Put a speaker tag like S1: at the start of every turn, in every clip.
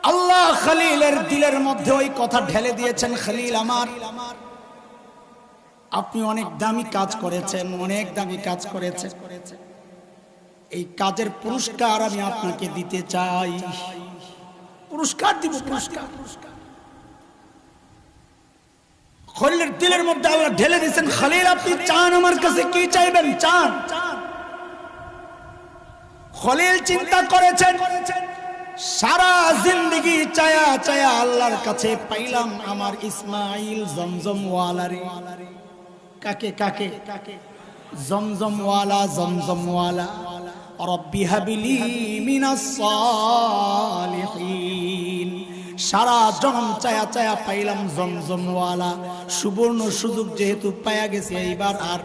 S1: আল্লাহ খলিলের দিলের মধ্যে ওই কথা ঢেলে দিয়েছেন, খলিল আমার, আপনি অনেক দামি কাজ করেছেন, অনেক দামি কাজ করেছেন, এই কাজের পুরস্কার আমি আপনাকে দিতে চাই, পুরস্কার দিব, পুরস্কার। খলিলের দিলের মধ্যে আল্লাহ ঢেলে দিয়েছেন, খলিল আপনি চান আমার কাছে কি চাইবেন, চান। খলিল চিন্তা করেছেন, সারা জিন্দেগি চায়া চায়া আল্লাহর কাছে পাইলাম আমার ইসমাইল জমজমওয়ালারে। কাকে কাকে? জমজমওয়ালা, জমজমওয়ালা। রব্বি হাবিলি মিনাস সালিহিন। সারা জনম চায়া চায়া পাইলাম জমজমওয়ালা, সুবর্ণ সুযোগ যেহেতু পায়া গেছে, এইবার আর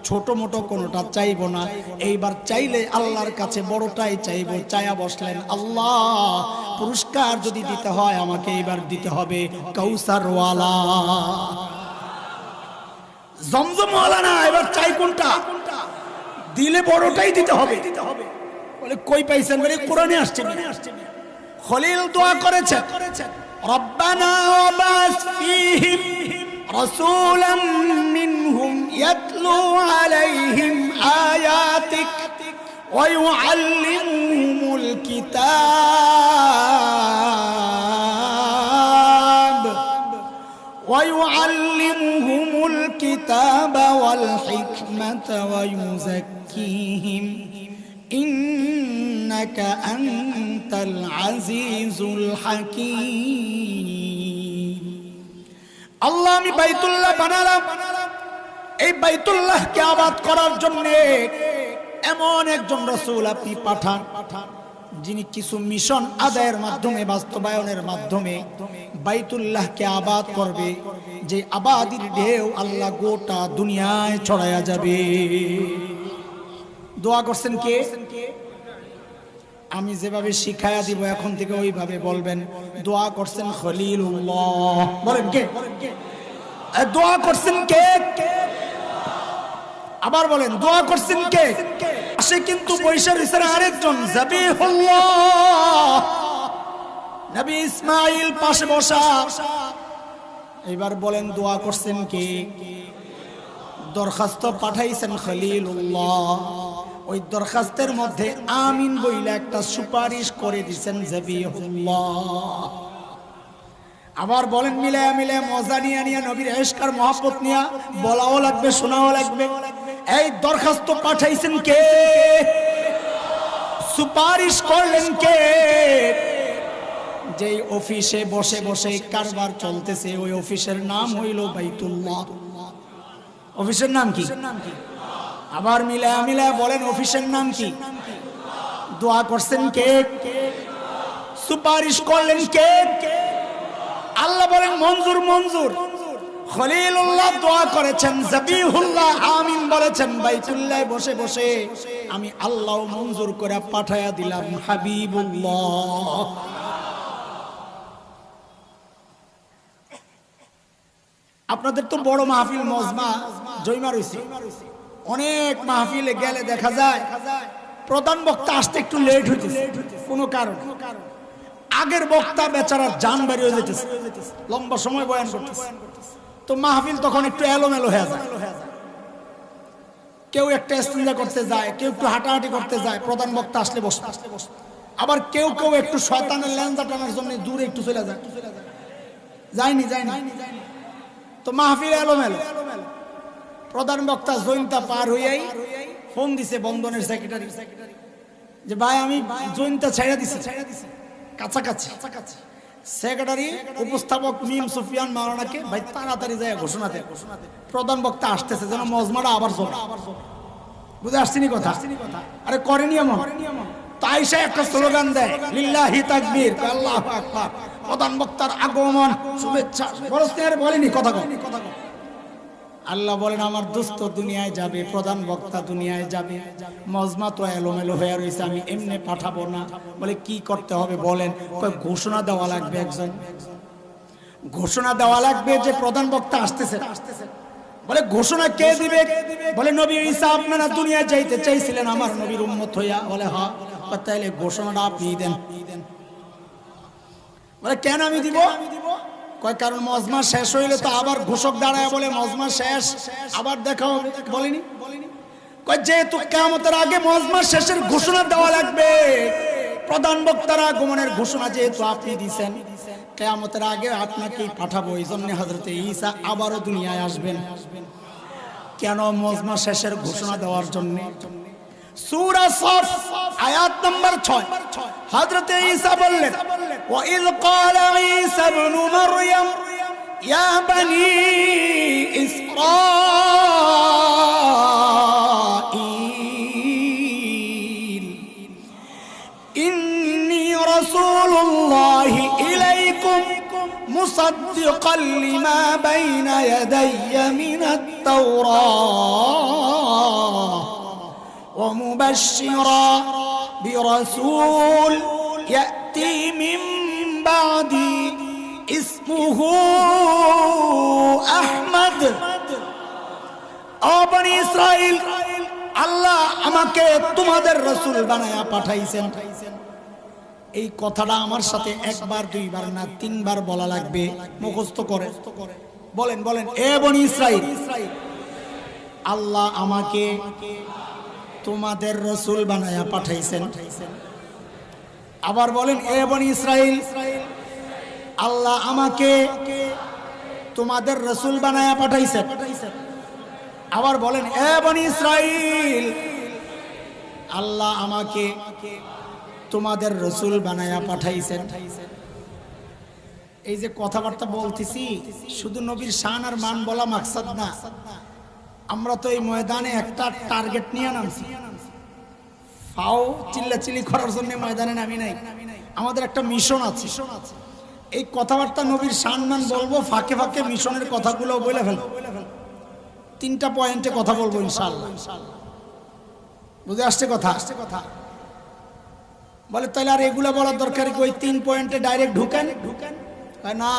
S1: ছোট মোটো কোনোটা চাইবো না, এইবার চাইলে আল্লাহর কাছে বড়টাই চাইবো। চায়া বসলেন, আল্লাহ পুরস্কার যদি দিতে হয় আমাকে এইবার দিতে হবে কাউসারওয়ালা, জমজমওয়ালা না। এবার চাই কোনটা? দিলে বড়টাই দিতে হবে। বলে কই পাইছেন? বলে কোরআনে আসছে। খলিল দোয়া করেছেন, রব্বানা ওয়াবাস ফীহিম রাসূলাম মিনহুম ইয়াতলু আলাইহিম আয়াতিক ওয়া ইউআল্লিমুহুমুল কিতাব ওয়াল হিকমাতা ওয়া ইউযাক্কিহিম ইন্নাকা আনতাল আজিজুল হাকীম। আল্লাহ আমি বাইতুল্লাহ বানালাম, এই বাইতুল্লাহকে আবাদ করার জন্য এমন একজন রাসূল আপনি পাঠান, যিনি কিছু মিশন আদায়ের মাধ্যমে, বাস্তবায়নের মাধ্যমে বাইতুল্লাহকে আবাদ করবে, যে আবাদির ঢেউ আল্লাহ গোটা দুনিয়ায় ছড়ায়া যাবে। দোয়া করছেন কে? আমি যেভাবে শিখায়া দিব এখন থেকে ওইভাবে বলবেন। দোয়া করছেন খলিলুল্লাহ। বলেন কে? দোয়া করছেন কে? আবার বলেন, দোয়া করছেন কে? সে কিন্তু বৈশার ইসরা আরেকজন জাবিহুল্লাহ, নবী ইসমাইল পাশে বসা। এবার বলেন দোয়া করছেন কে? দরখাস্ত পাঠাইছেন খলিলুল্লাহ, ওই দরখাস্তের মধ্যে আমিন বইলা একটা সুপারিশ করে দিয়েছেন জাবিহুল্লাহ। আবার বলেন মিলায়া মিলায়া মজা নিয়ে নিয়ে নবীর ইশকার মহব্বত নিয়ে বলাও লাগবে, শোনাও লাগবে। এই দরখাস্ত পাঠাইছেন কে? সুপারিশ করলেন কে? যেই অফিসে বসে বসে কারবার চলতেছে ওই অফিসের নাম হইল বাইতুল্লাহ। অফিসের নাম কি? আবার মিলায়া মিলায়া বলেন অফিসের নাম কি? দোয়া করছেন কে? সুপারিশ করলেন কে? আল্লাহ বলেন মঞ্জুর, মঞ্জুর। খলিলুল্লাহ দোয়া করেছেন, জাবিহুল্লাহ আমিন বলেছেন, বাইতুল্লাহ বসে বসে আমি আল্লাহ মঞ্জুর করে পাঠায়া দিলাম হাবিবুল্লাহ। আপনাদের তো বড় মাহফিল মজমা জয়মা রয়েছে, অনেক মাহফিলে গেলে দেখা যায় প্রধান বক্তা আসতে একটু লেট হইতেছে কোনো কারণ। আগের বক্তা বেচারার জান বেরিয়ে যেতেছে, লম্বা সময় বয়ান করতেছে, তো মাহফিল তখন একটু এলোমেলো হয়ে যায়। কেউ একটা ইস্তিনজা করতে যায়, কেউ একটু হাঁটাহাঁটি করতে যায়, প্রধান বক্তা আসলে বসে। আবার কেউ কেউ একটু শয়তানের লেনজা টানার জন্য দূরে একটু চলে যায়, যায়নি। তো মাহফিল এলোমেলো। প্রধান বক্তা জৈন্তা পার হইয়াই ফোন দিছে বন্ধনের সেক্রেটারি যে ভাই আমি জৈন্তা ছেড়ে দিছি, কাছাকাছি। সেক্রেটারি উপস্থাপক মিম সুফিয়ান মাওলানাকে ভাই তাড়াতাড়ি যায় ঘোষণা দেয়, প্রধান বক্তা আসতেছে, যেন মজমাটা আবার চলে। বুঝে আসছিনি কথা? আরে করেনি এমন। তাই সে একটা স্লোগান দেয়, লিল্লাহি তাকবীর, আল্লাহু আকবার। প্রধান বক্তার আগমন, শুভেচ্ছা বলেনি কথা। আল্লাহ বলেন আমার দোস্ত দুনিয়ায় যাবে, প্রধান বক্তা দুনিয়ায় যাবে, মজমা তো এলোমেলো হয়ে রয়েছে, আমি এমনি পাঠাবো না। বলে কি করতে হবে বলেন? ঘোষণা দেওয়া লাগবে, একজন ঘোষণা দেওয়া লাগবে যে প্রধান বক্তা আসতেছে। বলে ঘোষণা কে দিবে? বলে নবী ঈসা আপনারা দুনিয়ায় যাইতে চাইছিলেন আমার নবীর উম্মত হইয়া। বলে হ্যাঁ। তাইলে ঘোষণাটা আপনি দেন। বলে কেন আমি দিব? কয় কারণ মজমা শেষ হইলে তো আবার ঘোষক দাঁড়ায় বলে মজমা শেষ, আবার দেখা হবে। বলিনি? কয় যেহেতু কিয়ামতের আগে মজমা শেষের ঘোষণা দেওয়া লাগবে, প্রধান বক্তার আগমনের ঘোষণা যেহেতু আপনি দিবেন, কিয়ামতের আগে আপনাকেই পাঠাবো। এই জন্য হযরত ঈসা আবারও দুনিয়ায় আসবেন। কেন? মজমা শেষের ঘোষণা দেওয়ার জন্য। সূরা সফ আয়াত নাম্বার 6 হযরত ঈসা বললেন, ওয়া ইয ক্বালা ঈসা ইবনু মারইয়াম ইয়া বনি ইসরাঈল ইন্নী রাসূলুল্লাহি ইলাইকুম মুসাদ্দিকাল লিমা বাইনা ইয়াদাইয়া মিনাত তাওরাহ ومبشرا برسول يأتي من بعدي اسمه أحمد ও বনি ইসরাইল, আল্লাহ আমাকে তোমাদের রাসূল বানায়া পাঠাইছেন। এই কথাটা আমার সাথে একবার দুইবার না তিনবার বলা লাগবে, মুখস্থ করে বলেন। বলেন, এ বনি ইসরাইল, আল্লাহ আমাকে তোমাদের রাসূল বানায়া পাঠাইছেন। আবার বলেন, এ বনি ইসরাইল, আল্লাহ আমাকে তোমাদের রাসূল বানায়া পাঠাইছেন। আবার বলেন, এ বনি ইসরাইল, আল্লাহ আমাকে তোমাদের রাসূল বানায়া পাঠাইছেন। এই যে কথাবার্তা বলতেছি, শুধু নবীর শান আর মান বলা মাকসাদ না। আমরা তো এই ময়দানে একটা টার্গেট নিয়ে নামছি, ফাও চিল্লাচিল্লি করার জন্য ময়দানে নামি নাই। আমাদের একটা মিশন আছে। এই কথাবার্তা নবীর সম্মান বলবো, ফাঁকে ফাঁকে মিশনের কথাগুলো বলে ফেলবো। 3টা পয়েন্টে কথা বলবো ইনশাআল্লাহ। বুঝে আসছে কথা? বলে তাহলে আর এগুলো বলার দরকার কি? ওই 3 পয়েন্টে ডাইরেক্ট ঢুকেন? না,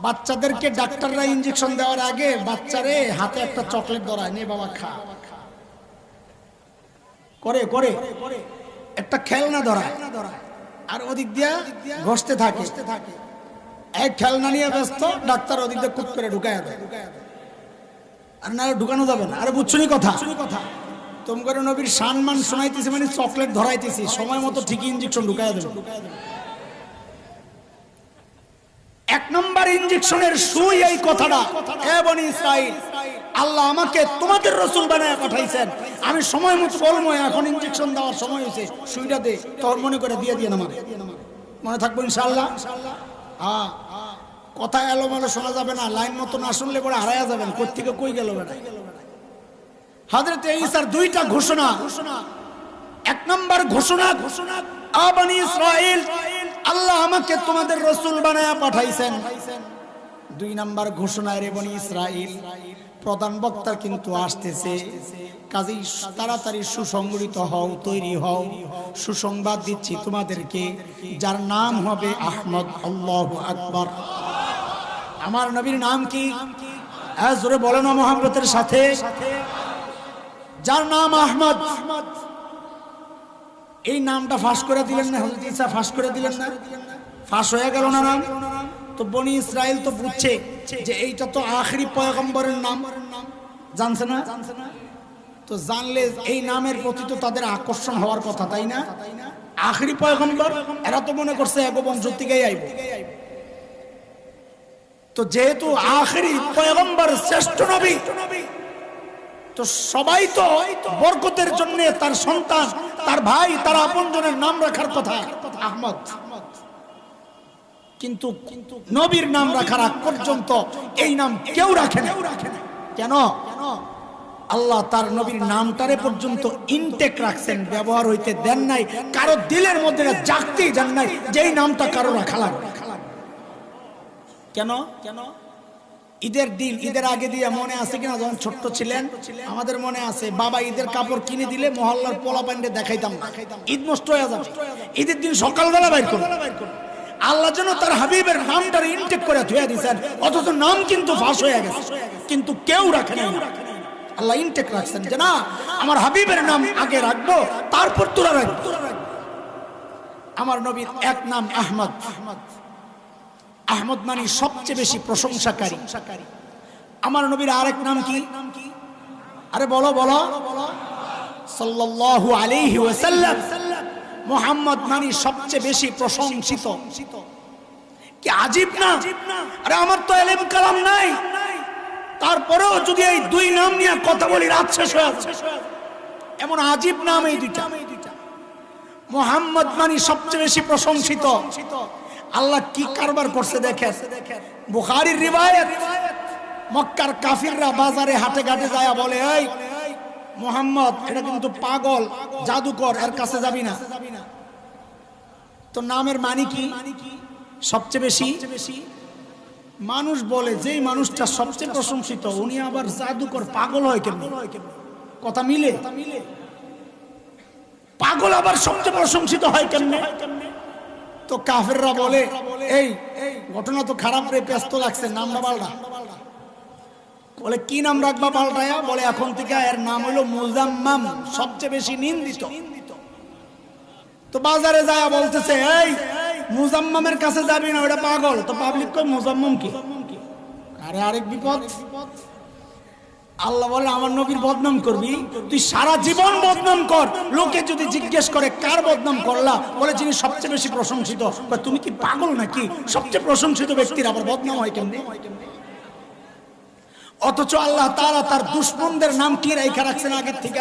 S1: বাচ্চাদেরকে ডাক্তাররা ইনজেকশন দেওয়ার আগে বাচ্চারে হাতে একটা চকলেট ধরায়, নে বাবা খা, করে করে একটা খেলনা ধরায়, আর ওদিক দিয়া ঘষতে থাকে। এক খেলনা নিয়ে ব্যস্ত, ডাক্তার ওদিক দিয়ে কুপ করে ঢুকায় দেয়। আর না ঢুকানো যাবে না। আরে বুঝছনি কথা? তোমার নবীর সম্মান শোনাইতেছি মানে চকলেট ধরাইতেছি, সময় মতো ঠিকই ইনজেকশন ঢুকায় দেবে। 1 নম্বর ইনজেকশনের সুই এই কথাটা, হে বনি ইসরাইল, আল্লাহ আমাকে তোমাদের রাসূল বানায়া পাঠাইছেন। আমি সময় মতো বলবো, এখন ইনজেকশন দেওয়ার সময় হয়েছে, সুইটা দে, তোর মনে করে দিয়ে নামাবে। মনে থাকবো ইনশাআল্লাহ? হ্যাঁ, কথা এলোমেলো শোনা যাবে না, লাইন মতো না শুনলে পরে হারায়া যাবেন, কই থেকে কই গেল বেটা। হযরত ঈসার 2টা ঘোষণা। 1 নম্বর ঘোষণা, আ বনি ইসরাইল, আল্লাহ আমাকে তোমাদের রাসূল বানায়া পাঠাইছেন। 2 নম্বর ঘোষণা, রে বনি ইসরাইল, প্রধান বক্তা কিন্তু আসতেছে, কাজেই তাড়াতাড়ি সুসংগঠিত হও, তৈরি হও। সুসংবাদ দিচ্ছি তোমাদেরকে, যার নাম হবে আহমদ। আল্লাহু আকবার। আমার নবীর নাম কি? জোরে বলেন না মুহাব্বতের সাথে। যার নাম আহমদ। এই নামটা ফাঁস করে দিলেন না হযরত ঈসা? ফাঁস করে দিলেন না? ফাঁস হয়ে গেল না নাম? তো বনি ইসরাইল তো বুঝছে যে এইটা তো আখেরি পয়গম্বরের নাম, জানছে না? তো জানলে এই নামের প্রতি তো তাদের আকর্ষণ হওয়ার কথা, তাই না? আখেরি পয়গম্বর, এরা তো মনে করছে এক বংশ থেকেই আইব। তো যেহেতু আখেরি পয়গম্বর, শ্রেষ্ঠ নবী, তো সবাই তো বরকতের জন্য তার সন্তান, তার ভাই, তার আপনজনের নাম রাখার কথা আহমদ। কিন্তু নবীর নাম রাখার আগ পর্যন্ত এই নাম কেউ রাখে না। কেন? আল্লাহ তার নবীর নামটারে পর্যন্ত ইনটেক রাখছেন, ব্যবহার হইতে দেন নাই, কারো দিলের মধ্যে জাগতেই দেন নাই যেই নামটা কারো রাখা লাগবে। কেন? ঈদের দিন, ঈদের আগে দিয়ে মনে আছে কিনা, যখন ছোট্ট ছিলেন আমাদের মনে আছে, বাবা ঈদের কাপড় কিনে দিলে মহল্লার পোলা পান্ডে দেখাইতাম না, ঈদ নষ্ট হয়ে যাবে। ঈদের দিন সকালবেলা বাইর করব। আল্লাহ যেন তার হাবিবের নামটা ইনটেক করে ধুয়ে দিয়েছেন, অথচ নাম কিন্তু ফাঁস হয়ে গেছে, কিন্তু কেউ রাখে না। আল্লাহ ইনটেক রাখছেন যে না, আমার হাবিবের নাম আগে রাখবো, তারপর তোরা রাখবো। আমার নবীর এক নাম আহমদ। আহমদ মানে সবচেয়ে বেশি প্রশংসাকারী। আমার নবীর আরেক নাম কি? আরে বলো বলো। সাল্লাল্লাহু আলাইহি ওয়াসাল্লাম। মুহাম্মদ মানে সবচেয়ে বেশি প্রশংসিত। কি আজীব না? আরে আমার তো ইলম কালাম নাই, তারপরেও যদি এই দুই নাম নিয়ে কথা বলি রাত শেষ হয়ে যাচ্ছে। এমন আজীব নাম এই দুইটা। মুহাম্মদ মানে সবচেয়ে বেশি প্রশংসিত। আল্লাহ কি কারবার করছে দেখেন। বুখারীর রিওয়ায়াত, মক্কার কাফিররা বাজারে হাটে ঘাটে যায় বলে, এই মুহাম্মদ এটা কিন্তু পাগল, জাদুকর, এর কাছে যাবি না। তো নামের মানে কি? সবচেয়ে বেশি। মানুষ বলে যেই মানুষটা সবচেয়ে প্রশংসিত উনি আবার জাদুকর, পাগল হয় কেমনে? কথা মিলে? পাগল আবার সবচেয়ে প্রশংসিত হয় কেমনে? তো কাফেররা বলে, এই ঘটনা তো খারাপ রে, ব্যস্ত লাগছে, নামটা পাল্টা। বলে কি নাম রাখবা পাল্টায়া? বলে এখন থেকে এর নাম হলো মুজাম্মাম, সবচেয়ে বেশি নিন্দিত। তো বাজারে যায় বলতেছে, এই মুজাম্মামের কাছে যাবি না, ওটা পাগল। তো পাবলিক কই মুজাম্মাম কি? আরে আরেক বিপদ। আল্লাহ বলে আমার নবীর বদনাম করবি? তুই সারা জীবন বদনাম কর, লোকে যদি জিজ্ঞেস করে কার বদনাম করলা, বলে যিনি সবচেয়ে বেশি প্রশংসিত। তুমি কি পাগল নাকি? সবচেয়ে প্রশংসিত ব্যক্তির আবার বদনাম হয় কেমনে? অথচ আল্লাহ তাআলা তার দুশমনদের নাম কি রাইখা রাখছেন আগের থেকে।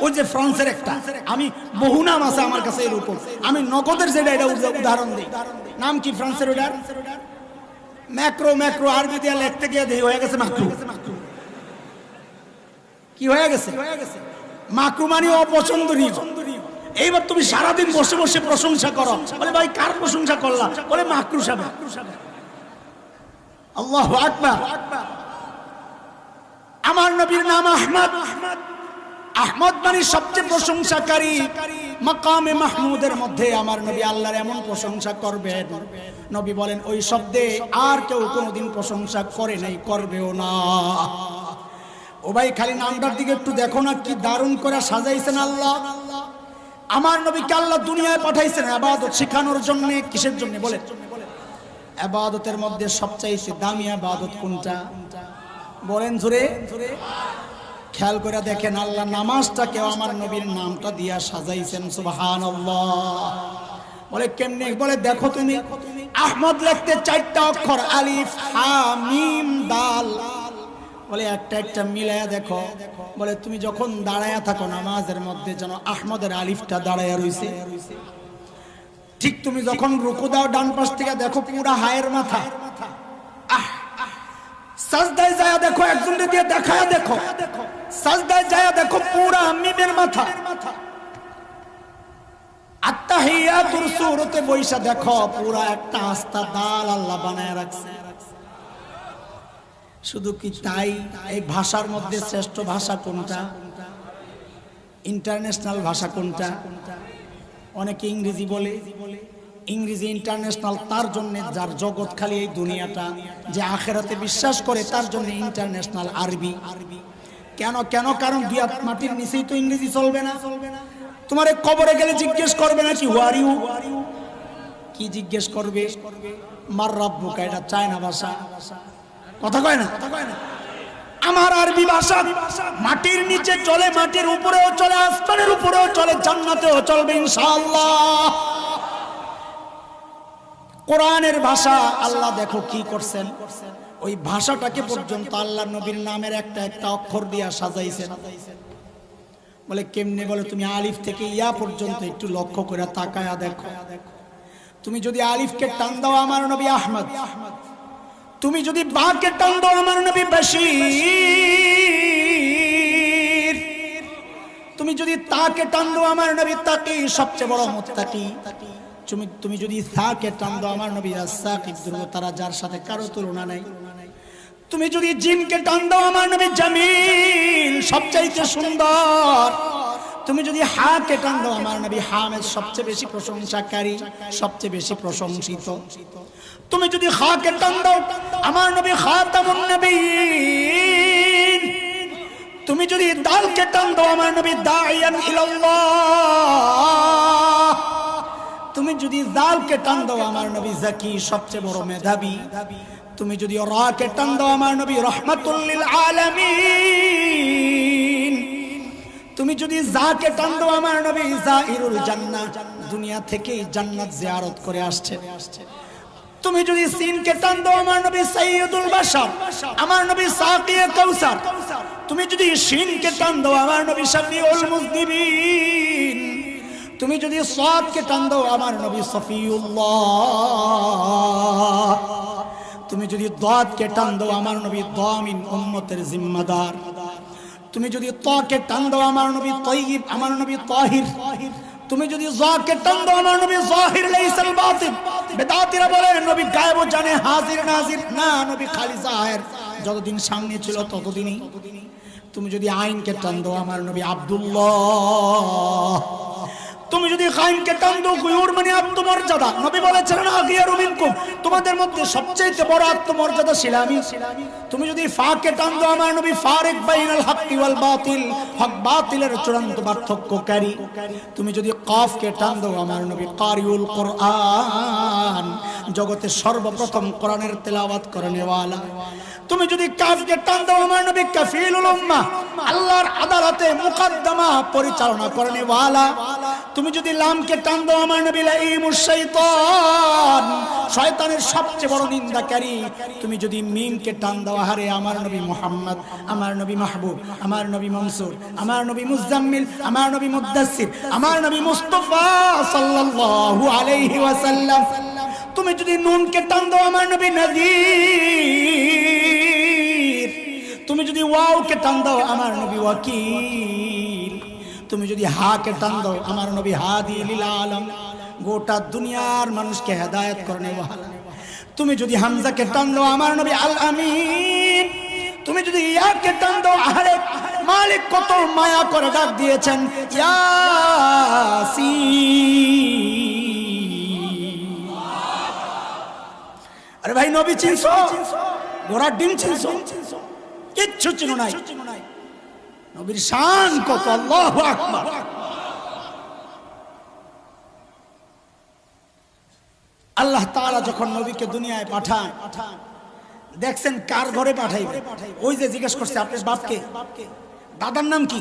S1: ওই যে ফ্রান্সের একটা, আমি বহু নাম আছে আমার কাছে এর উপর, আমি নগদের যেটা এটা উদাহরণ দিই। নাম কি ফ্রান্সের? ওটার ম্যাক্রো। ম্যাক্রো আরবি দিয়ে লিখতে গিয়ে দেই হয়ে গেছে মাকরু। কি হয়ে গেছে? মাকরু মানে অপছন্দনীয়। এইবার তুমি সারাদিন বসে বসে প্রশংসা করো, বলে ভাই কার প্রশংসা করলা? বলে মাকরু সাহেব। আল্লাহু আকবার। আমার নবীর নাম আহমদ। আহমদ মানে সবচেয়ে প্রশংসাকারী। মাকামে মাহমুদের মধ্যে আমার নবী আল্লাহর এমন প্রশংসা করবেন, নবী বলেন ওই শব্দে আর কেউ কোনোদিন প্রশংসা করে নাই, করবেও না। ও ভাই খালি নামটার দিকে একটু দেখো না, কি দারুণ করে সাজাইছেন আল্লাহ। আমার নবীকে আল্লাহ দুনিয়ায় পাঠাইছেন ইবাদত শেখানোর জন্য। কিসের জন্য বলে? ইবাদতের মধ্যে সবচাইতে দামি ইবাদত কোনটা? বলেন জোরে। খেয়াল করে দেখেন, আল্লাহ নামাজটাকে আমার নবীর নামটা দিয়া সাজাইছেন। সুবহানাল্লাহ। বলে কেমনে? বলে দেখো তুমি, আহমদ লিখতে 4টা অক্ষর, আলিফ হা মিম দাল। বলে একটা একটা মিলায়া দেখো। বলে তুমি যখন দাঁড়ায়া থাকো নামাজের মধ্যে, যেন আহমদের আলিফটা দাঁড়ায়া রইছে। ঠিক তুমি যখন রুকু দাও ডান পাশ থেকে দেখো পুরা হায়ের মাথা। সাজদায় যায় দেখো, একজনকে দিয়ে দেখায়া দেখো, সাজদায় যায় দেখো পুরা মিমের মাথা। আত্তাহিয়াতুর সূরাতে বইসা দেখো পুরা একটা আস্তা দাল আল্লাহ বানায় রাখছে। শুধু কি তাই? এই ভাষার মধ্যে শ্রেষ্ঠ ভাষা কোনটা? ইন্টারন্যাশনাল ভাষা কোনটা? অনেকে ইংরেজি বলে। ইংরেজি ইন্টারন্যাশনাল তার জন্য যার জগৎ খালি এই দুনিয়াটা, যে আখেরাতে বিশ্বাস করে তার জন্য ইন্টারন্যাশনাল আরবি। কেন কেন? কারণ দুই হাত মাটির নিচেই তো ইংরেজি চলবে না। তোমার কবরে গেলে জিজ্ঞেস করবে না কি হু আর ইউ? কি জিজ্ঞেস করবে? মার রাব্বুকা, এটা চায়না ভাষা। কথা কয় না? আমার আরবি ভাষা মাটির নিচে চলে, মাটির উপরেও চলে, আসমানের উপরেও চলে, জান্নাতেও চলবে ইনশাআল্লাহ। কোরআনের ভাষা আল্লাহ দেখো কি করছেন, ওই ভাষাটাকে পর্যন্ত আল্লাহ নবীর নামের একটা একটা অক্ষর দিয়া সাজাইছেন। বলে কেমনে? বলে তুমি আলিফ থেকে ইয়া পর্যন্ত একটু লক্ষ্য করে তাকায়া দেখো। তুমি যদি আলিফকে টান দাও আমার নবী আহমদ, তুমি যদি বাকে টান দাও আমার নবী বাশীর, তুমি যদি তাকে টান দাও আমার নবী তাকি, সবচেয়ে বড় মুত্তাকি। তুমি যদি সাকে টান দাও আমার নবী আস-সাকিব, তারা যার সাথে কারো তুলনা নাই। তুমি যদি জিমকে টান দাও আমার নবী জামিল, সবচাইতে সুন্দর। তুমি যদি হাকে টান দাও আমার নবী হামিদ, সবচেয়ে বেশি প্রশংসাকারী, সবচেয়ে বেশি প্রশংসিত। তুমি যদি খাকে টান দাও আমার নবী খাতামুন নবিয়্যিন। তুমি যদি দালকে টান দাও আমার নবী দাইয়ান ইলাল্লাহ। তুমি যদি জালকে টান দাও আমার নবী জাকি সবচেয়ে বড় মেধাবী। তুমি যদি রাকে টান দাও আমার নবী রাহমাতুল লিল আলামিন। তুমি যদি যাকে টান দাও আমার নবী জাইরুল জান্নাহ, দুনিয়া থেকেই জান্নাত জিয়ারত করে আসছে। তুমি যদি সিনকে টান দাও আমার নবী সাইয়্যিদুল বাশার, আমার নবী সাকিয়ে কাউসার। তুমি যদি শিনকে টান দাও আমার নবী শাফিউল মুজনিবিন। তুমি যদি সাদকে টান দাও আমার নবী সফিউল্লাহ। তুমি যদি দাদকে টান দাও আমার নবী দামিন উম্মতের জিম্মাদার। তুমি যদি তাকে টান দাও আমার নবী তাইয়িব, আমার নবী তাহির। তুমি যদি যাকে টান দাও আমার নবী যাহির লাইসাল বাতিন। বেদাতীরা বলে নবী গায়েব জানে, হাজির নাজির না, নবী খালি জাহির, যতদিন সামনে ছিল ততদিনই। তুমি যদি আইনকে টান দাও আমার নবী আব্দুল্লাহ। তুমি যদি খাইনকে টান দাও গুয়ুর মানে আত্মমর্যাদা, নবী বলেছিলেন আগিয়ারু মিনকুম, তোমাদের মধ্যে সবচেয়ে বড় আত্মমর্যাদাশীল আমি। তুমি যদি ফাকে টান দাও আমার নবী ফারিক বাইনাল হক ওয়াল বাতিল, হক বাতিলের চূড়ান্ত পার্থক্যকারী। তুমি যদি কাফকে টান দাও আমার নবী কারিউল কোরআন, জগতে সর্বপ্রথম কোরআনের তেলাওয়াত করেনেওয়ালা। তুমি যদি কাফকে টান দাও আমার নবী কাফিলুল উম্মাহ, আল্লাহর আদালতে মুকদ্দমা পরিচালনা করেনেওয়ালা। তুমি যদি লামকে টান দাও আমার নবী লাঈমুশ শাইতান, শয়তানের সবচেয়ে বড় নিন্দাকারী। তুমি যদি মিমকে টান দাও আহারে আমার নবী মুহাম্মদ, আমার নবী মাহবুব, আমার নবী মনসুর, আমার নবী মুজাম্মিল, আমার নবী মুদ্দাসসির, আমার নবী মুস্তাফা সাল্লাল্লাহু আলাইহি ওয়াসাল্লাম। তুমি যদি নুনকে টান দাও আমার নবী নাযীর। তুমি যদি ওয়াওকে টান দাও আমার নবী ওয়াকিল। তুমি যদি হাকে টান দাও আমার নবী হাদি লিল আলম, গোটা দুনিয়ার মানুষকে হেদায়েত করনে ওয়ালা। তুমি যদি হামজাকে টান দাও আমার নবী আল আমিন। তুমি যদি ইয়াকে টান দাও আহারে মালিক কত মায়া করে ডাক দিয়েছেন ইয়াসিন। আরে ভাই নবী চিনছো? ঘোড়ার ডিম চিনছো? কিচ্ছু চিনো নাই। নবীর শান কত, আল্লাহু আকবার। আল্লাহ তাআলা যখন নবীকে দুনিয়ায় পাঠান, দেখছেন কার ঘরে পাঠাইবে? ওই যে জিজ্ঞেস করছে আপনার বাপকে, দাদার নাম কি,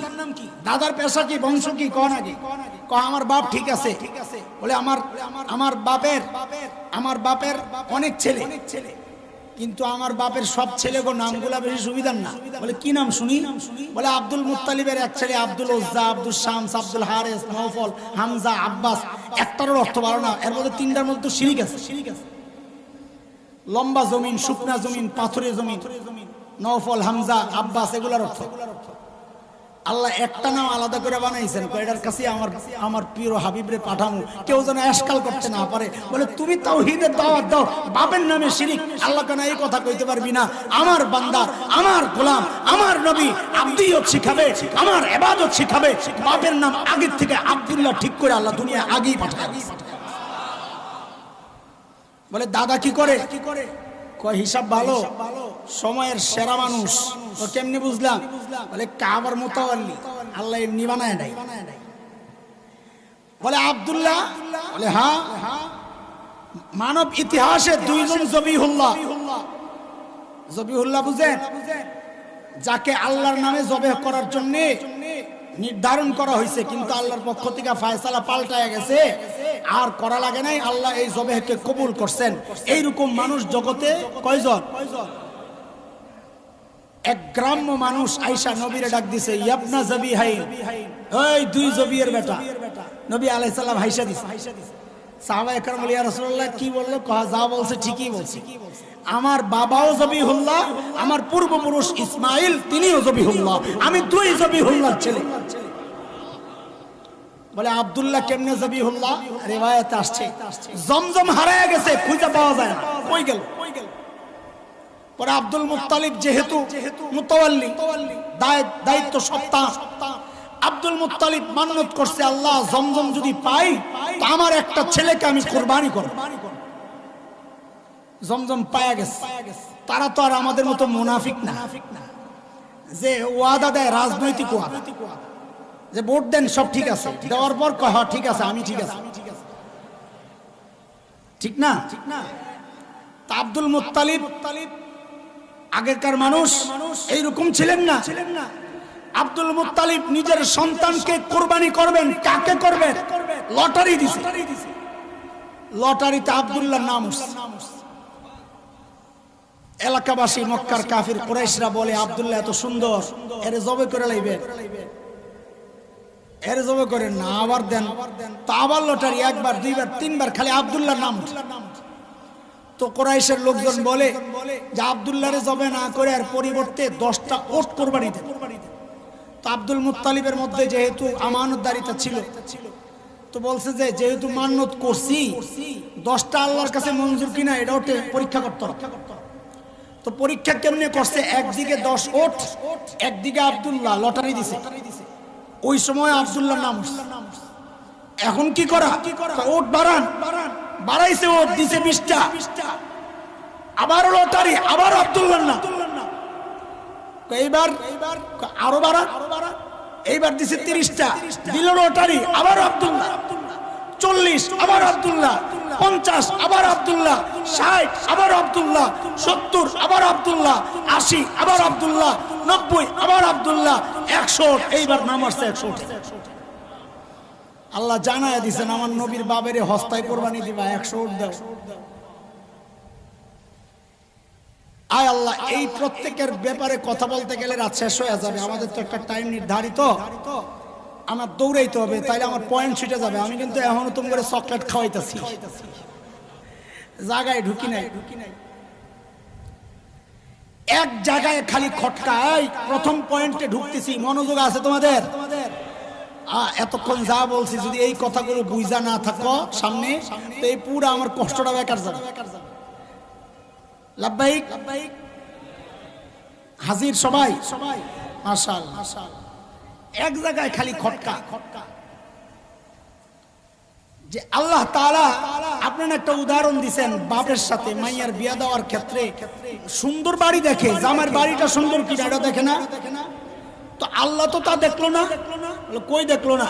S1: দাদার পেশা কি, বংশ কি, কোন আগে আমার বাপ ঠিক আছে। বলে আমার বাপের অনেক ছেলে, কিন্তু আমার বাপের সব ছেলেগো নামগুলা বেশি সুবিধার না। বলে কি নাম শুনি? বলে আব্দুল মুত্তালিবের এক ছেলে আব্দুল উজ্জা, আব্দুল শামস, আব্দুল হারিস, নওফল, হামজা, আব্বাস। একটারও অর্থ ভালো না, এর মধ্যে তিনটার মধ্যে শিরিক আছে। লম্বা জমিন, শুকনা জমিন, পাথরের জমিন, নওফল, হামজা, আব্বাস, এগুলার অর্থ। আল্লাহ একটা নাম আলাদা করে বানাইছেন, এটার কাছে আমার প্রিয় হাবিবরে পাঠামু, কেউ যেন এশকাল করতে না পারে। বলে তুমি তাওহীদের দাওয়াত দাও, বাপের নামে শিরিক, আল্লাহ কেন এই কথা কইতে পারবি না? আমার বান্দা, আমার গোলাম, আমার নবী আব্দিয়ত শিখাবে, আমার ইবাদত শিখাবে। বাপের নাম আগের থেকে আব্দুল্লাহ ঠিক করে আল্লাহ দুনিয়া আগেই পাঠায়। বলে দাদা কি করে? কয় হিসাব ভালো, সময়ের সেরা মানুষ। তো কেমনি বুঝলাম? বলে কাবার মুতাওয়াল্লি, আল্লাহ এমনি বানায় নাই। বলে আব্দুল্লাহ? বলে হ্যাঁ, মানব ইতিহাসে দুইজন জবিহুল্লাহ বুঝেন? যাকে আল্লাহর নামে জবেহ করার জন্য নির্ধারণ করা হয়েছে, কিন্তু আল্লাহর পক্ষ থেকে ফয়সালা পাল্টায় গেছে, আর করা লাগে নাই, আল্লাহ এই জবেহকে কবুল করছেন। এইরকম মানুষ জগতে কয়জন? এক গ্রাম্য মানুষ আয়েশা নবীরে ডাক দিছে, ইয়াবনা জবিহাইন, ওই দুই জবিয়ের বেটা। নবী আলাইহিস সালাম হাইসা দিছে। সাহাবায়ে কেরাম বলে ইয়া রাসূলুল্লাহ কি বললো? কহা যা বলছে ঠিকই বলছে। আমার বাবাও জবিহুল্লাহ, আমার পূর্বপুরুষ ইসমাইল তিনিও জবিহুল্লাহ, আমি দুই জবিহুল্লাহর ছেলে। বলে আব্দুল্লাহ কেমনে জবিহুল্লাহ? রিওয়ায়াতে আসছে জমজম হারায় গেছে, খুঁজে পাওয়া যায় না, কই গেল? পরে আব্দুল মুত্তালিব যেহেতু মুতাওয়াল্লি, দায়িত্ব সত্তা, আব্দুল মুত্তালিব মান্নত করছে আল্লাহ জমজম যদি পাই তো আমার একটা ছেলেকে আমি কুরবানি করব। জমজম পায়া গেছে। তারা তো আর আমাদের মতো মুনাফিক না যে ওয়াদা দেয়, রাজনৈতিক ওয়াদা, যে ভোট দেন সব ঠিক আছে, দেওয়ার পর কয় ঠিক আছে, আমি ঠিক আছে। ঠিক না? তা আব্দুল মুত্তালিব আগেকার মানুষ এইরকম ছিলেন না। আব্দুল মুত্তালিব নিজের সন্তানকে কুরবানি করবেন, কাকে করবেন? লটারি দিছে। লটারিতে আব্দুল্লাহর নাম উঠছে। এলাকাবাসী মক্কার কাফির কুরাইশরা বলে, আব্দুল্লাহ এত সুন্দর, এরে জবে করে লাইবেন, এর জবে করেন না, আবার দেন। তো আবার লটারি, একবার দুইবার তিনবার, খালি আব্দুল্লাহর নাম। তো কুরাইশের লোকজন বলে যে আব্দুল্লাহরে জবে না করে আর পরিবর্তে 10টা ওট কুরবানি দেন। তো আব্দুল মুত্তালিবের মধ্যে যেহেতু আমানতদারিতা ছিল, তো বলছে যে যেহেতু মান্নত করছি, 10টা আল্লাহর কাছে মঞ্জুর কিনা এটা ওটে পরীক্ষা করতে হবে। তো পরীক্ষা কেমনে করছে? একদিকে 10 ওট, একদিকে আব্দুল্লাহ, লটারি দিছে। ওই সময় আব্দুল্লাহর নাম। এখন কি করা? ওট বাড়ান, বাড়াইছে, ওট দিছে 20টা, আবার লটারি, আবার আব্দুল্লাহর নাম। এইবার আরো বাড়ান, এইবার দিছে 30টা, দিল লটারি, আবার আব্দুল্লাহ। 40, আবার আব্দুল্লাহ। 50, আবার আব্দুল্লাহ। 60, আবার আব্দুল্লাহ। 70, আবার আব্দুল্লাহ। 80, আবার আব্দুল্লাহ। 90, আবার আব্দুল্লাহ। 100, এইবার নাম আসছে 100। আল্লাহ জানায় দিছেন, আমার নবীর বাবেরে হস্তায় কোরবানি দিবা, 100 দাও। আয় আল্লাহ, এই প্রত্যেকের ব্যাপারে কথা বলতে গেলে রাত শেষ হয়ে যাবে। আমাদের তো একটা টাইম নির্ধারিত, আমার দৌড়াইতে হবে, তাইলে আমার পয়েন্ট ছুটে যাবে। আমি কিন্তু এখনো তুমি করে চকলেট খাওয়াইতেছি, জায়গায় ঢুকি নাই। এক জায়গায় খালি খটকাই। প্রথম পয়েন্টে ঢুকতেছি, মনোযোগ আছে তোমাদের? এতক্ষণ যা বলছি যদি এই কথাগুলো বুঝা না থাকো সামনে, তো এই পুরো আমার কষ্টটা বেকার যাবে। লাব্বাইক হাজির সবাই, মাশাআল্লাহ। এক জায়গায় খালি খটকা যে আল্লাহ তাআলা আপনার একটা উদাহরণ দিবেন। বাপের সাথে মাইয়ার বিয়া দেওয়ার ক্ষেত্রে সুন্দর বাড়ি দেখে, জামার বাড়িটা সুন্দর কিনা এটা দেখে না। তো আল্লাহ তো তা দেখলো না। কই দেখলো না?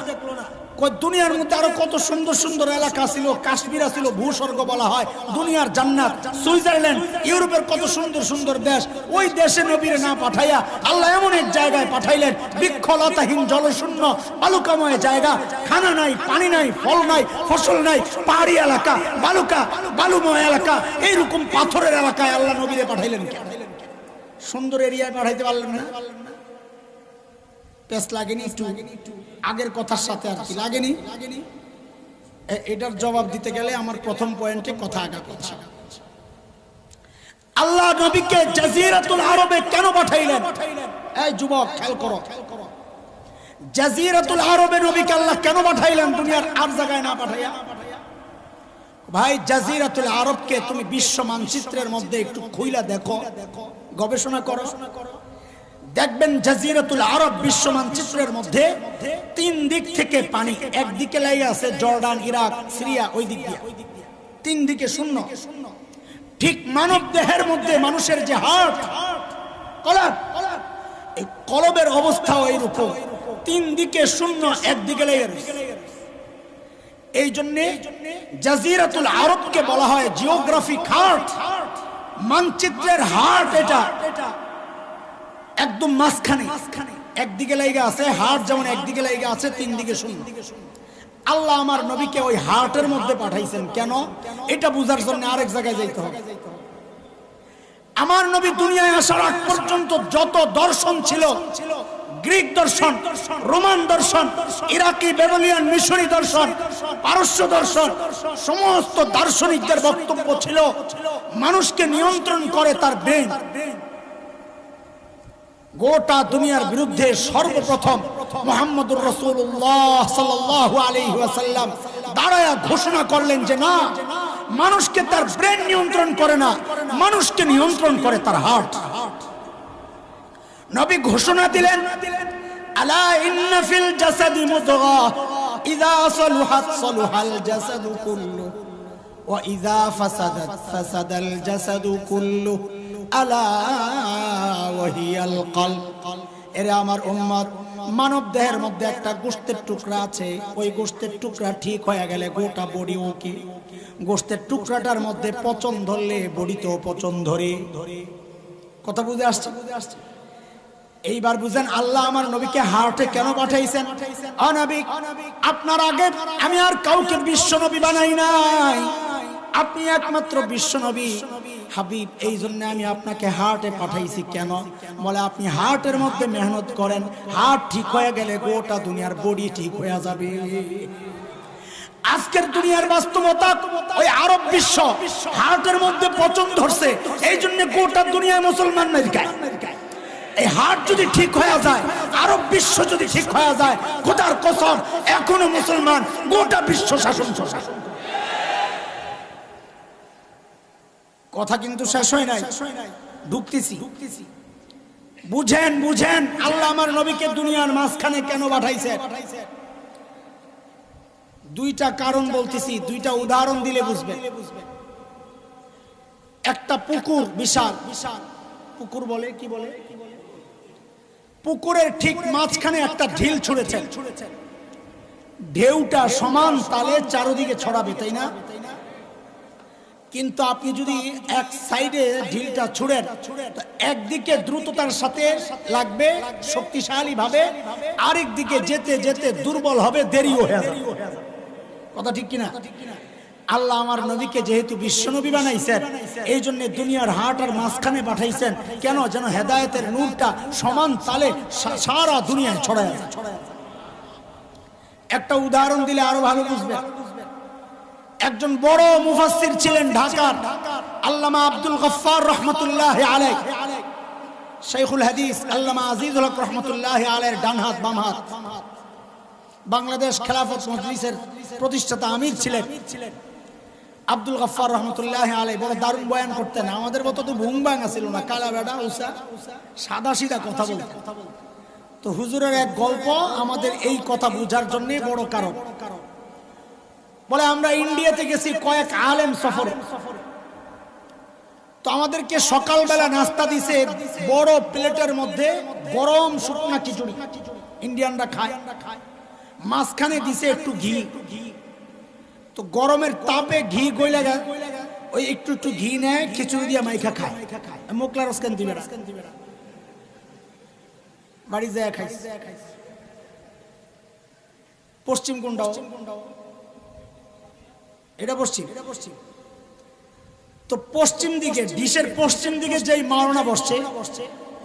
S1: দুনিয়ার মধ্যে আরো কত সুন্দর সুন্দর এলাকা ছিল, কাশ্মীর ছিল, ভূস্বর্গ বলা হয়, দুনিয়ার জান্নাত, সুইজারল্যান্ড, ইউরোপের কত সুন্দর সুন্দর দেশ। ওই দেশে নবীরে না পাঠাইয়া আল্লাহ এমন এক জায়গায় পাঠাইলেন, বৃক্ষলতাহীন, জলশূন্য, বালুকাময় জায়গা, খানা নাই, পানি নাই, ফল নাই, ফসল নাই, পাহাড়ি এলাকা, বালুময় এলাকা, এইরকম পাথরের এলাকায় আল্লাহ নবীরে পাঠাইলেন। কেন সুন্দর এরিয়ায় পাঠাইতে পারলেন না? পেস লাগেনি একটু আগের কথার সাথে? আর কি লাগেনি? এটার জবাব দিতে গেলে আমার প্রথম পয়েন্টে কথা আগা করছে। আল্লাহ নবীকে জাজিরাতুল আরবে কেন পাঠাইলেন? এই যুবক খেয়াল করো, জাজিরাতুল আরবে নবীকে আল্লাহ কেন পাঠাইলেন, দুনিয়ার আর জায়গায় না পাঠাইয়া? ভাই, জাজিরাতুল আরবকে তুমি বিশ্ব মানচিত্রের মধ্যে একটু খুইলা দেখো, গবেষণা করো, দেখবেন জাজিরাতুল আরব বিশ্ব মানচিত্রের মধ্যে 3 দিক থেকে পানি। একদিকে লেগে আছে জর্ডান, ইরাক, সিরিয়া, ওই দিক দিয়ে 3 দিকে শূন্য। ঠিক মানব দেহের মধ্যে মানুষের যে হার্ট, কলব, এই কলবের অবস্থাও এইরকম, 3 দিকে শূন্য, একদিকে লেগে আছে। এই জন্য জাজিরাতুল আরবকে বলা হয় জিওগ্রাফিক হার্ট, মানচিত্রের হার্ট। এটা একদম মাঝখানে, একদিকে লাইগা আছে হার্ট, যেমন একদিকে লাইগা আছে, 3 দিকে শূন্য। আল্লাহ আমার নবীকে ওই হার্টের মধ্যে পাঠাইছেন কেন? এটা বুঝার জন্য আরেক জায়গায় যাইতে হবে। আমার নবী দুনিয়ায় আসার আগ পর্যন্ত যত দর্শন ছিল, গ্রিক দর্শন, রোমান দর্শন, ইরাকি, ব্যাবিলনিয়ান, মিশরি দর্শন, পারস্য দর্শন, সমস্ত দার্শনিকদের বক্তব্য ছিল মানুষকে নিয়ন্ত্রণ করে তার ব্রেন। গোটা দুনিয়ার বিরুদ্ধে সর্বপ্রথম মুহাম্মদুর রাসূলুল্লাহ সাল্লাল্লাহু আলাইহি ওয়াসাল্লাম দাঁড়ায়া ঘোষণা করলেন যে না, মানুষকে তার ব্রেন নিয়ন্ত্রণ করে না, মানুষকে নিয়ন্ত্রণ করে তার হার্ট। নবী ঘোষণা দিলেন, আলা ইন্না ফিল জাসাদি মুদগা ইযা সালুহাত সালুহাল জাসাদু কুল্লু ওয়া ইযা ফাসাদাত ফাসাদাল জাসাদু কুল্লু আলা ওয়াহিয়াল কলব। এরে আমার উম্মত, মানব দেহের মধ্যে একটা গোশতের টুকরা আছে, ওই গোশতের টুকরা ঠিক হয়ে গেলে গোটা বডি ওকে। গোশতের টুকরাটার মধ্যে পচন ধরলে বডিতেও পচন ধরে। কথা বুঝে আসছে? এইবার বুঝেন আল্লাহ আমার নবীকে হার্টে কেন পাঠাইছেন। ও নবী, আপনার আগে আমি আর কাউকে বিশ্ব নবী বানাই নাই, আপনি একমাত্র বিশ্ব নবী হাবিব, এই জন্য আমি আপনাকে হার্টে পাঠাইছি। কেন? বলে আপনি হার্টের মধ্যে মেহনত করেন, হার্ট ঠিক হয়ে গেলে গোটা দুনিয়ার বডি ঠিক হয়ে যাবে। আজকের দুনিয়ার বাস্তবতা, ওই আরব বিশ্ব হার্টের মধ্যে পচন ধরছে, এই জন্য গোটা দুনিয়ায় মুসলমান নাই খায়। এই হার্ট যদি ঠিক হয়ে যায়, আরব বিশ্ব যদি ঠিক হয়ে যায়, খোদার কসম এখনো মুসলমান গোটা বিশ্ব শাসন করে। কথা কিন্তু শেষ হয় নাই, ঢুকতেছি। বুঝেন বুঝেন আল্লাহ আমার নবীকে দুনিয়ার মাঝখানে কেন পাঠাইছেন। দুইটা কারণ বলতেছি, দুইটা উদাহরণ দিলে বুঝবেন। একটা পুকুর, বিশাল পুকুর বলে কি বলে, পুকুরের ঠিক মাঝখানে একটা ঢিল ছুঁড়েছেন, ঢেউটা সমান তালে চারদিকে ছড়াবে, তাই না? কিন্তু আপনি যদি এক সাইডে ঢিলটা ছুঁড়েন, একদিকে দ্রুততার সাথে লাগবে শক্তিশালী ভাবে, আরেক দিকে যেতে যেতে দুর্বল হবে, দেরিও হয়ে যাবে। কথা ঠিক কিনা? আল্লাহ আমার নবীকে যেহেতু বিশ্বনবী বানাইছেন, এই জন্য দুনিয়ার হাট আর মাঝখানে পাঠাইছেন। কেন? যেন হেদায়েতের নূরটা সমান তালে সারা দুনিয়ায় ছড়ায় যায়। একটা উদাহরণ দিলে আরো ভালো বুঝবেন। একজন বড় মুফাসসির ছিলেন ঢাকার, আল্লামা আব্দুল গফফার রাহমাতুল্লাহি আলাইহি, শাইখুল হাদিস আল্লামা আজিজুল হক রাহমাতুল্লাহি আলাইহির ডান হাত বাম হাত। বাংলাদেশ খেলাফত মজলিসের প্রতিষ্ঠাতা আমির ছিলেন আব্দুল গফফার রাহমাতুল্লাহি আলাইহি। বড় দারুণ বয়ান করতেন, আমাদের মতো তো ভুং ভাঙা ছিল না, কালা বেড়া উসা, সাদা সিধা কথা বলতেন। তো হুজুরের এক গল্প আমাদের এই কথা বোঝার জন্য বড় কারণ। বলে আমরা ইন্ডিয়াতে গেছি কয়েক আলেম সফরে, তো আমাদেরকে সকালবেলা নাস্তা দিছে বড় প্লেটের মধ্যে গরম শুকনা খিচুড়ি, ইন্ডিয়ানরা খায়। মাঝখানে দিছে একটু ঘি, তো গরমের তাপে ঘি গইলা যায়, ওই একটু একটু ঘি নেয়, খিচুড়ি দিয়ে মাইখা খায়। মোকলা রসকেন দিবে না, বাড়ি যায় খাই। পশ্চিম কোনটাও, এটা পশ্চিম। তো পশ্চিম দিকে, ডিশের পশ্চিম দিকে যেই মাওলানা বসছে,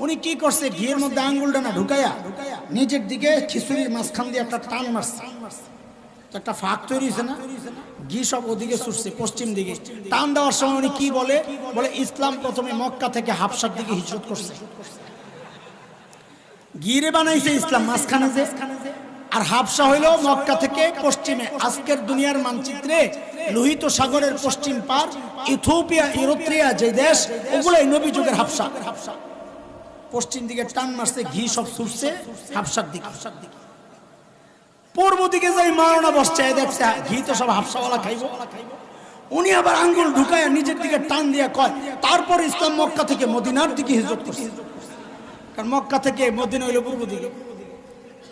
S1: উনি কি করছে, ঘিয়ের মধ্যে আঙ্গুলটা না ঢুকাইয়া নিজের দিকে খিচুড়ির মাঝখান দিয়ে একটা টান মারছে, তো একটা ফাঁক তৈরি হয়েছে না, ঘি সব ওদিকে ছুটছে পশ্চিম দিকে। টান দেওয়ার সময় উনি কি বলে, বলে ইসলাম প্রথমে মক্কা থেকে হাবশার দিকে হিজরত করছে। ঘিরে বানাইছে ইসলাম মাঝখানে যে, আর হাবশা হইল মক্কা থেকে পশ্চিমে। আজকের দুনিয়ার মানচিত্রে লোহিত সাগরের পশ্চিম পার ইথিওপিয়া, ইরিত্রিয়া যে দেশ, ওগুলাই নবী যুগের হাবশা। পশ্চিম দিকে টান মারছে, ঘি সব ছুটছে হাবশার দিকে। পূর্ব দিকে যাই মাওলানা বসছে, দেখছে ঘি তো সব হাবশাওয়ালা খাইব। উনি আবার আঙ্গুল ঢুকায় নিজের দিকে টান দিয়া কয়, তারপর ইসলাম মক্কা থেকে মদিনার দিকে হিজরত করছে। কারণ মক্কা থেকে মদিনা হইল পূর্ব দিকে।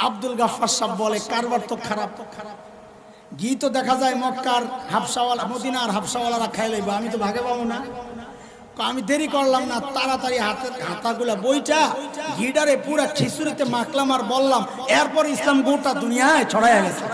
S1: আব্দুল গফফার সাহেব বলে কারবার তো খারাপ, ঘি তো দেখা যায় মক্কার হাবশাওয়ালা, মদিনার হাবশাওয়ালারা খাই লইব, আমি তো ভাগে পাবো না। আমি দেরি করলাম না, তাড়াতাড়ি হাতের হাতাগুলা বইটা ঘিডারে পুরা খিচুড়িতে মাখলাম আর বললাম, এরপর ইসলাম গোটা দুনিয়ায় ছড়াইয়া গেছে।